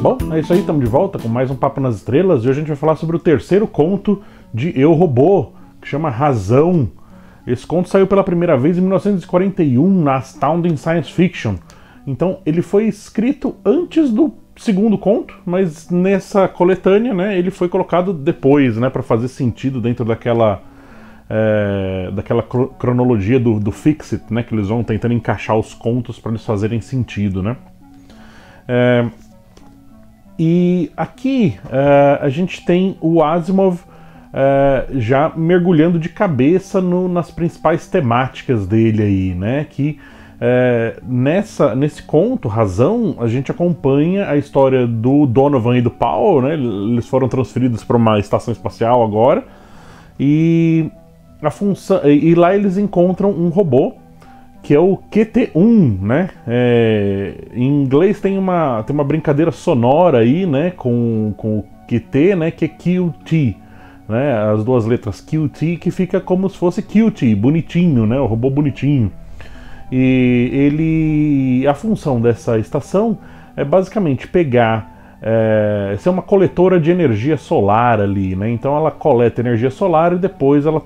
Bom, é isso aí, estamos de volta com mais um Papo nas Estrelas e hoje a gente vai falar sobre o terceiro conto de Eu, Robô, que chama Razão. Esse conto saiu pela primeira vez em 1941 na Astounding Science Fiction. Então ele foi escrito antes do segundo conto, mas nessa coletânea, né, ele foi colocado depois, né, para fazer sentido dentro daquela cronologia do Fix-It, né, que eles vão tentando encaixar os contos para eles fazerem sentido, né. E aqui a gente tem o Asimov já mergulhando de cabeça nas principais temáticas dele aí, né, que nesse conto, Razão, a gente acompanha a história do Donovan e do Powell, né, eles foram transferidos para uma estação espacial agora, e lá eles encontram um robô, que é o QT-1, né? Em inglês tem uma brincadeira sonora aí, né? Com o QT, né? Que é QT, né? As duas letras QT, que fica como se fosse cute, bonitinho, né? O robô bonitinho. E a função dessa estação é basicamente pegar, ser uma coletora de energia solar ali, né? Então ela coleta energia solar e depois ela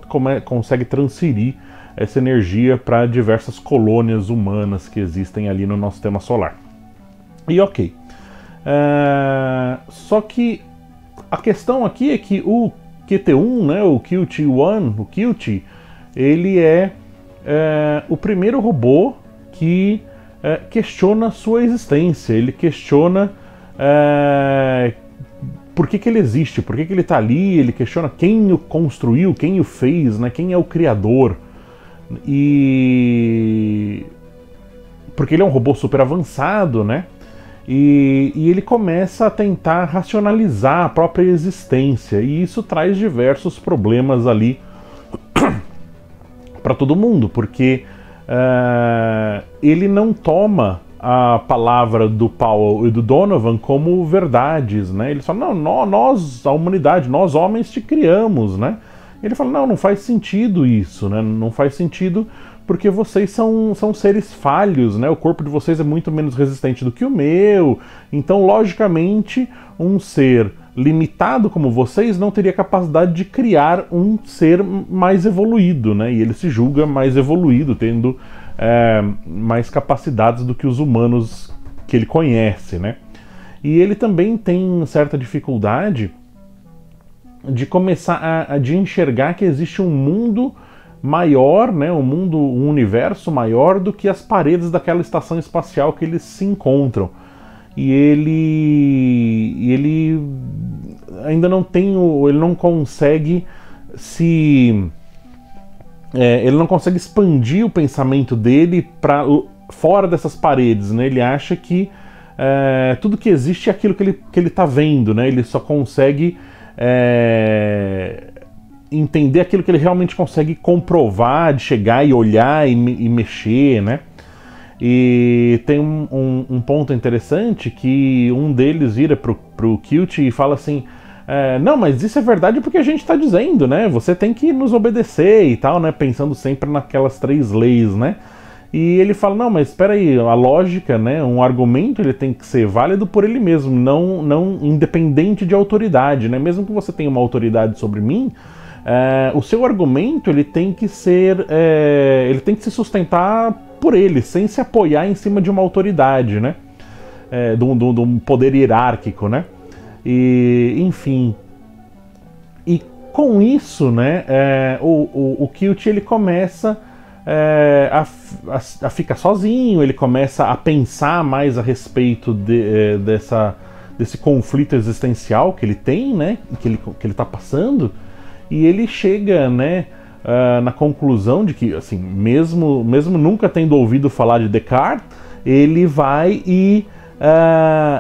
consegue transferir essa energia para diversas colônias humanas que existem ali no nosso sistema solar. E ok. Só que a questão aqui é que o QT-1, né, o QT-1, o QT, ele é o primeiro robô que questiona sua existência. Ele questiona por que ele existe, por que ele está ali. Ele questiona quem o construiu, quem o fez, né, quem é o criador. E porque ele é um robô super avançado, né? E ele começa a tentar racionalizar a própria existência, e isso traz diversos problemas ali para todo mundo, porque ele não toma a palavra do Powell e do Donovan como verdades, né? Ele fala, não, nós, a humanidade, nós homens te criamos, né? Ele fala, não faz sentido isso, né? Não faz sentido porque vocês são seres falhos, né? O corpo de vocês é muito menos resistente do que o meu. Então, logicamente, um ser limitado como vocês não teria capacidade de criar um ser mais evoluído, né? E ele se julga mais evoluído, tendo mais capacidades do que os humanos que ele conhece, né? E ele também tem certa dificuldade de começar de enxergar que existe um mundo maior, né, um universo maior do que as paredes daquela estação espacial que eles se encontram. E ele ainda não tem ele não consegue ele não consegue expandir o pensamento dele para fora dessas paredes, né? Ele acha que tudo que existe é aquilo que ele está vendo, né? Ele só consegue entender aquilo que ele realmente consegue comprovar, de chegar e olhar e mexer, né? E tem um ponto interessante que um deles vira pro Cute e fala assim, não, mas isso é verdade porque a gente está dizendo, né? Você tem que nos obedecer e tal, né? Pensando sempre naquelas 3 leis, né? E ele fala, não, mas espera aí, a lógica, né, um argumento ele tem que ser válido por ele mesmo, não independente de autoridade, né? Mesmo que você tenha uma autoridade sobre mim, o seu argumento ele tem que se sustentar por ele, sem se apoiar em cima de uma autoridade, né? De um poder hierárquico, né? E, enfim. E com isso, né, o Cute ele começa a ficar sozinho, ele começa a pensar mais a respeito desse conflito existencial que ele tem, né, que ele está passando, e ele chega, né, na conclusão de que, assim, mesmo nunca tendo ouvido falar de Descartes, ele vai e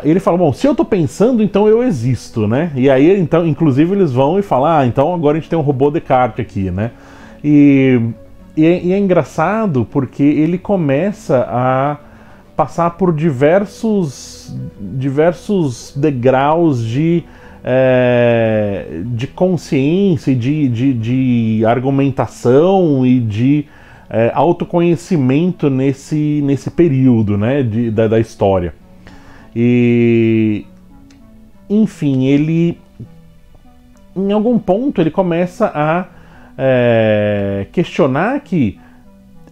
ele fala, bom, se eu estou pensando, então eu existo, né? E aí, então, inclusive, eles vão e falam, então agora a gente tem um robô Descartes aqui, né? E é engraçado porque ele começa a passar por diversos degraus de consciência e de argumentação e de autoconhecimento nesse período, né, da história. E enfim, ele em algum ponto ele começa a questionar que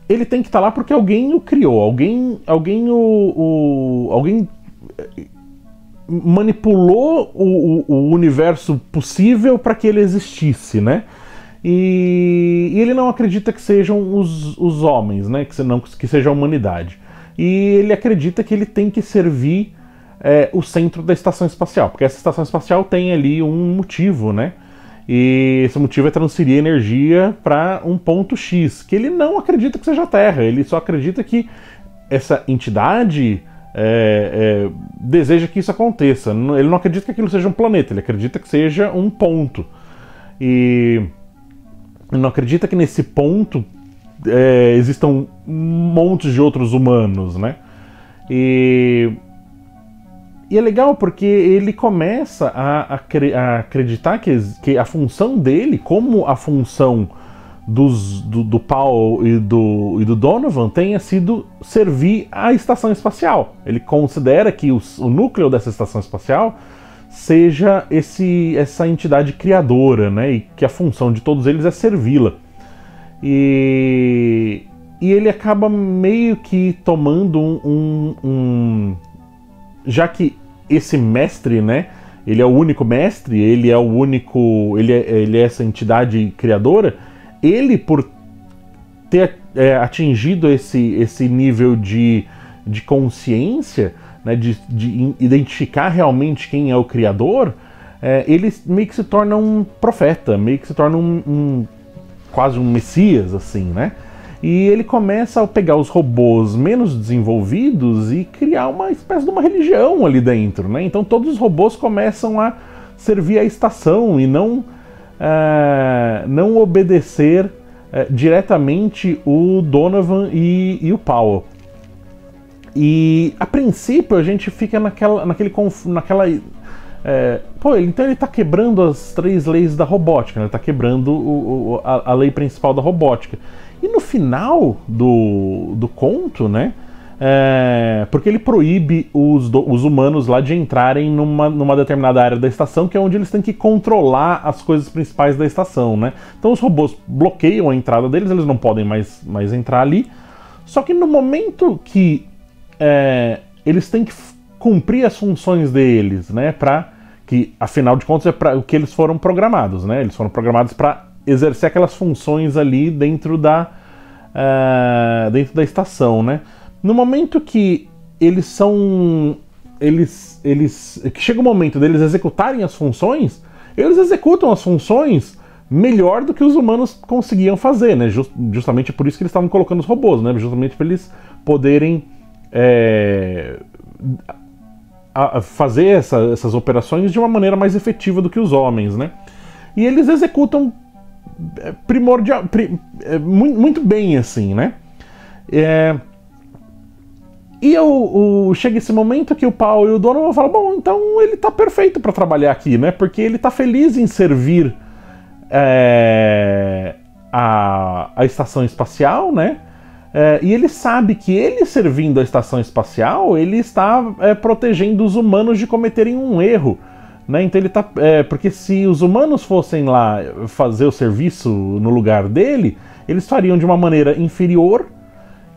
ele tem que estar lá porque alguém o criou, alguém manipulou o universo possível para que ele existisse, né? E ele não acredita que sejam os homens, né? Que seja a humanidade. E ele acredita que ele tem que servir o centro da estação espacial, porque essa estação espacial tem ali um motivo, né? E esse motivo é transferir energia para um ponto X, que ele não acredita que seja a Terra, ele só acredita que essa entidade deseja que isso aconteça. Ele não acredita que aquilo seja um planeta, ele acredita que seja um ponto. E ele não acredita que nesse ponto existam montes de outros humanos, né? E é legal porque ele começa a acreditar que a função dele, como a função do Paul e do Donovan, tenha sido servir à estação espacial. Ele considera que o núcleo dessa estação espacial seja essa entidade criadora, né? E que a função de todos eles é servi-la. E ele acaba meio que tomando já que esse mestre, né? Ele é o único mestre, ele é essa entidade criadora. Ele, por ter atingido esse nível de consciência, né, de identificar realmente quem é o criador, ele meio que se torna um profeta, meio que se torna quase um messias, assim, né? E ele começa a pegar os robôs menos desenvolvidos e criar uma espécie de uma religião ali dentro, né? Então todos os robôs começam a servir à estação e não obedecer diretamente o Donovan e o Powell. E a princípio a gente fica então ele está quebrando as 3 leis da robótica, né? Ele está quebrando a lei principal da robótica. E no final do conto, né? Porque ele proíbe os humanos lá de entrarem numa determinada área da estação, que é onde eles têm que controlar as coisas principais da estação, né? Então os robôs bloqueiam a entrada deles, eles não podem mais entrar ali. Só que no momento que eles têm que cumprir as funções deles, né? Que afinal de contas é para o que eles foram programados, né? Eles foram programados para exercer aquelas funções ali dentro da estação, né? No momento que que chega o momento deles executarem as funções, eles executam as funções melhor do que os humanos conseguiam fazer, né? Justamente por isso que eles estavam colocando os robôs, né? Justamente para eles poderem fazer essas operações de uma maneira mais efetiva do que os homens, né? E eles executam muito bem, assim, né? E chega esse momento que o Paul e o Donovan falam, bom, então ele tá perfeito para trabalhar aqui, né? Porque ele tá feliz em servir a estação espacial, né? E ele sabe que ele servindo a estação espacial, ele está protegendo os humanos de cometerem um erro, né? Então ele tá, porque se os humanos fossem lá fazer o serviço no lugar dele, eles fariam de uma maneira inferior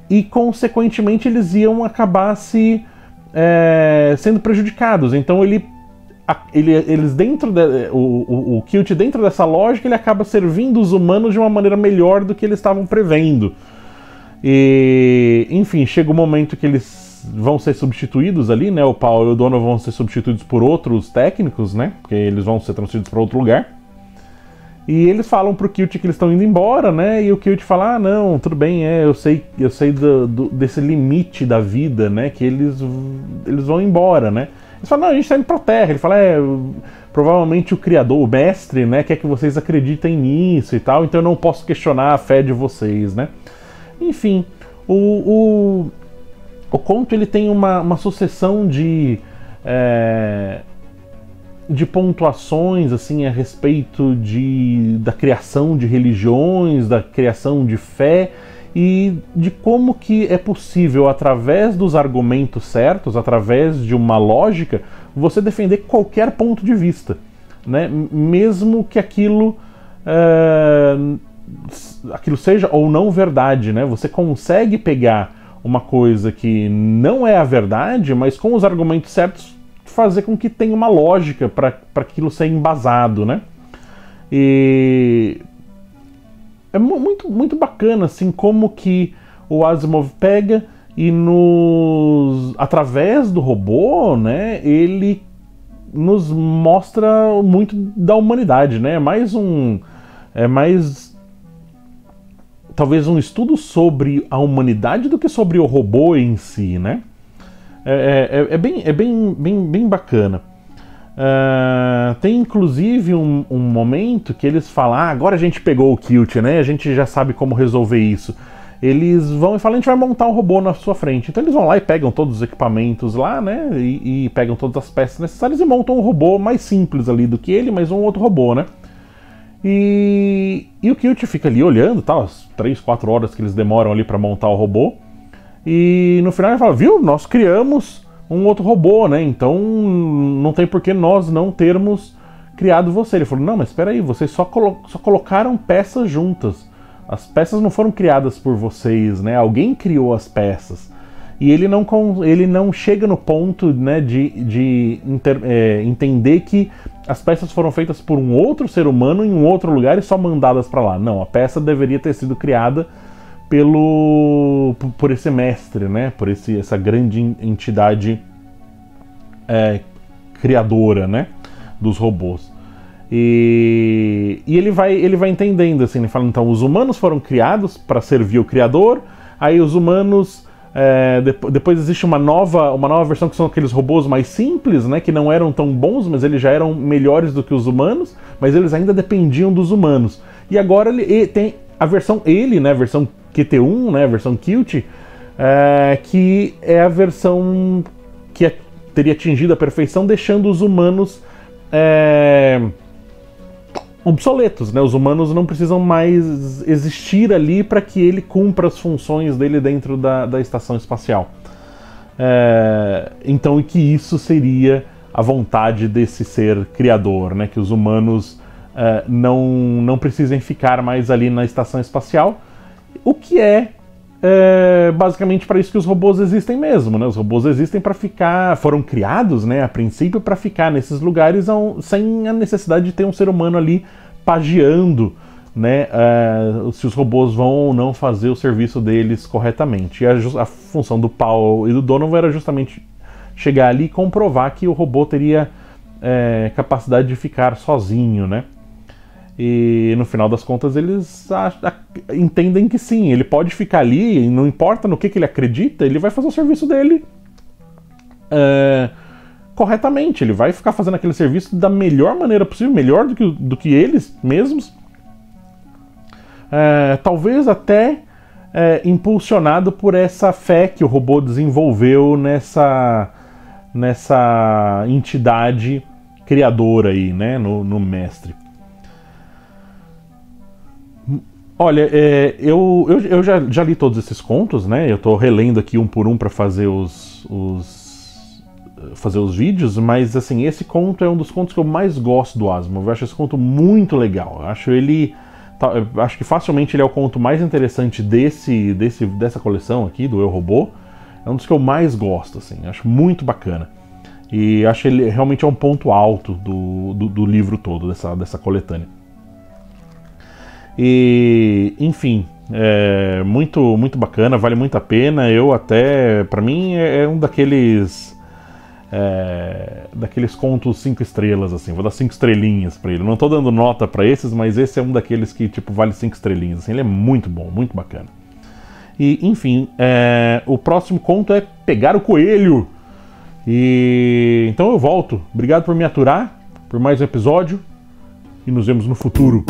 e consequentemente eles iam acabar sendo prejudicados. Então eles dentro o Qilt, dentro dessa lógica, ele acaba servindo os humanos de uma maneira melhor do que eles estavam prevendo. E, enfim, chega o momento que eles vão ser substituídos ali, né? O Paul e o Donovan vão ser substituídos por outros técnicos, né? Porque eles vão ser transferidos para outro lugar. E eles falam pro Qilt que eles estão indo embora, né? E o Qilt fala, não, tudo bem, eu sei desse limite da vida, né? Que eles vão embora, né? Eles falam, não, a gente tá indo pra Terra. Ele fala, provavelmente o criador, o mestre, né? Quer que vocês acreditem nisso e tal, então eu não posso questionar a fé de vocês, né? Enfim, o conto ele tem uma sucessão de pontuações assim a respeito da criação de religiões, da criação de fé e de como que é possível, através dos argumentos certos, através de uma lógica, você defender qualquer ponto de vista, né? Mesmo que aquilo seja ou não verdade, né? Você consegue pegar uma coisa que não é a verdade, mas com os argumentos certos fazer com que tenha uma lógica para aquilo ser embasado, né? E é muito bacana assim como que o Asimov pega e através do robô, né, ele nos mostra muito da humanidade, né? É mais talvez um estudo sobre a humanidade do que sobre o robô em si, né? É bem bacana. Tem inclusive um momento que eles falam: agora a gente pegou o Qilt, né? A gente já sabe como resolver isso. Eles vão e falam: a gente vai montar um robô na sua frente. Então eles vão lá e pegam todos os equipamentos lá, né? E pegam todas as peças necessárias e montam um robô mais simples ali do que ele, mas um outro robô, né? E o Qilt fica ali olhando, tá? As 3, 4 horas que eles demoram ali para montar o robô. E no final ele fala: viu, nós criamos um outro robô, né? Então não tem por que nós não termos criado você. Ele falou: não, mas espera aí, vocês só colocaram peças juntas. As peças não foram criadas por vocês, né? Alguém criou as peças. E ele não chega no ponto, né, de entender que as peças foram feitas por um outro ser humano em um outro lugar e só mandadas para lá. Não, a peça deveria ter sido criada por esse mestre, né? Por essa grande entidade criadora, né? Dos robôs. E ele vai entendendo assim, ele fala: então os humanos foram criados para servir o criador, aí os humanos depois existe uma nova versão que são aqueles robôs mais simples, né, que não eram tão bons, mas eles já eram melhores do que os humanos, mas eles ainda dependiam dos humanos. E agora ele tem a versão né, a versão QT1, né, a versão Qilt, que é a versão que teria atingido a perfeição, deixando os humanos obsoletos, né? Os humanos não precisam mais existir ali para que ele cumpra as funções dele dentro da estação espacial. Então, e que isso seria a vontade desse ser criador, né? Que os humanos não precisem ficar mais ali na estação espacial, o que basicamente para isso que os robôs existem mesmo, né? Os robôs existem para ficar, foram criados, né, a princípio para ficar nesses lugares sem a necessidade de ter um ser humano ali pagiando, né, se os robôs vão ou não fazer o serviço deles corretamente. E a função do Powell e do Donovan era justamente chegar ali e comprovar que o robô teria capacidade de ficar sozinho, né? E no final das contas eles entendem que sim, ele pode ficar ali, e não importa no que ele acredita, ele vai fazer o serviço dele corretamente, ele vai ficar fazendo aquele serviço da melhor maneira possível, melhor do que eles mesmos, talvez até impulsionado por essa fé que o robô desenvolveu nessa entidade criadora aí, né, no mestre. Olha, eu já li todos esses contos, né? Eu tô relendo aqui um por um para fazer fazer os vídeos, mas assim, esse conto é um dos contos que eu mais gosto do Asimov. Eu acho esse conto muito legal. Eu acho que facilmente ele é o conto mais interessante dessa coleção aqui, do Eu, Robô. É um dos que eu mais gosto, assim. Eu acho muito bacana. E acho que ele realmente é um ponto alto do livro todo, dessa coletânea. E, enfim, muito bacana, vale muito a pena. Pra mim, é um daqueles contos 5 estrelas, assim. Vou dar 5 estrelinhas pra ele. Não tô dando nota pra esses, mas esse é um daqueles que, tipo, vale 5 estrelinhas, assim. Ele é muito bom, muito bacana. E, enfim, o próximo conto é Pegar o Coelho. E então eu volto. Obrigado por me aturar, por mais um episódio, e nos vemos no futuro.